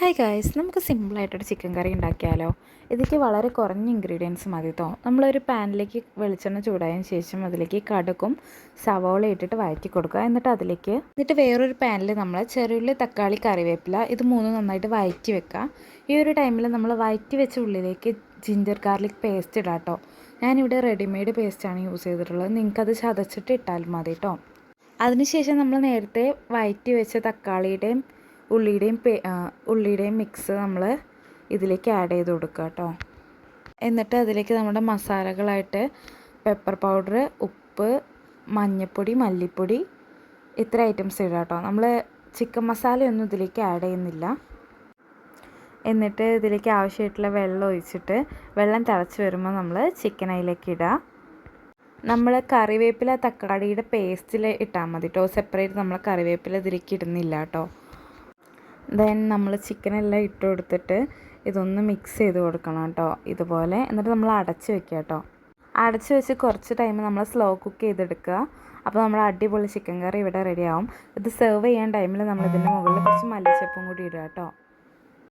Hi guys, നമുക്ക് സിമ്പിളായിട്ടൊരു chicken കറി ഉണ്ടാക്കിയാലോ. ഇതിലേക്ക് വളരെ കുറഞ്ഞ ഇൻഗ്രീഡിയൻസ് മതി കേട്ടോ. നമ്മളൊരു പാനിലേക്ക് വെളിച്ചെണ്ണ ചൂടായതിന് ശേഷം അതിലേക്ക് കടുകും സവോള ഇട്ടിട്ട് വഴറ്റി കൊടുക്കുക. എന്നിട്ട് വേറൊരു പാനിൽ നമ്മൾ ചെറിയുള്ളി, തക്കാളി, കറിവേപ്പില ഇത് മൂന്നും നന്നായിട്ട് വഴറ്റി വെക്കുക. ഈ ഒരു ടൈമിൽ നമ്മൾ വഴറ്റി വെച്ച ഉള്ളിലേക്ക് ജിഞ്ചർ ഗാർലിക് പേസ്റ്റ് ഇടാം കേട്ടോ. ഞാനിവിടെ റെഡിമെയ്ഡ് പേസ്റ്റാണ് യൂസ് ചെയ്തിട്ടുള്ളത്. നിങ്ങൾക്കത് ചതച്ചിട്ട് ഇട്ടാൽ മതി കേട്ടോ. അതിനുശേഷം നമ്മൾ നേരത്തെ വഴറ്റി വെച്ച തക്കാളിയുടെയും ഉള്ളിയുടെയും മിക്സ് നമ്മൾ ഇതിലേക്ക് ആഡ് ചെയ്ത് കൊടുക്കുക കേട്ടോ. എന്നിട്ട് അതിലേക്ക് നമ്മുടെ മസാലകളായിട്ട് പെപ്പർ പൗഡർ, ഉപ്പ്, മഞ്ഞൾപ്പൊടി, മല്ലിപ്പൊടി ഇത്ര ഐറ്റംസ് ഇടുക കേട്ടോ. നമ്മൾ ചിക്കൻ മസാലയൊന്നും ഇതിലേക്ക് ആഡ് ചെയ്യുന്നില്ല. എന്നിട്ട് ഇതിലേക്ക് ആവശ്യമായിട്ടുള്ള വെള്ളം ഒഴിച്ചിട്ട് വെള്ളം തിളച്ച് വരുമ്പോൾ നമ്മൾ ചിക്കൻ അതിലേക്ക് ഇടുക. നമ്മൾ കറിവേപ്പില തക്കാളിയുടെ പേസ്റ്റിൽ ഇട്ടാൽ മതി കേട്ടോ. സെപ്പറേറ്റ് നമ്മൾ കറിവേപ്പില ഇതിലേക്ക് ഇടുന്നില്ല കേട്ടോ. ദെൻ നമ്മൾ ചിക്കനെല്ലാം ഇട്ട് കൊടുത്തിട്ട് ഇതൊന്ന് മിക്സ് ചെയ്ത് കൊടുക്കണം കേട്ടോ ഇതുപോലെ. എന്നിട്ട് നമ്മൾ അടച്ച് വെക്കുക കേട്ടോ. അടച്ച് വെച്ച് കുറച്ച് ടൈം നമ്മൾ സ്ലോ കുക്ക് ചെയ്തെടുക്കുക. അപ്പോൾ നമ്മൾ അടിപൊളി ചിക്കൻ കറി ഇവിടെ റെഡിയാവും. ഇത് സെർവ് ചെയ്യാൻ ടൈമിൽ നമ്മൾ ഇതിൻ്റെ മുകളിൽ കുറച്ച് മല്ലിച്ചപ്പും കൂടി ഇടുക കേട്ടോ.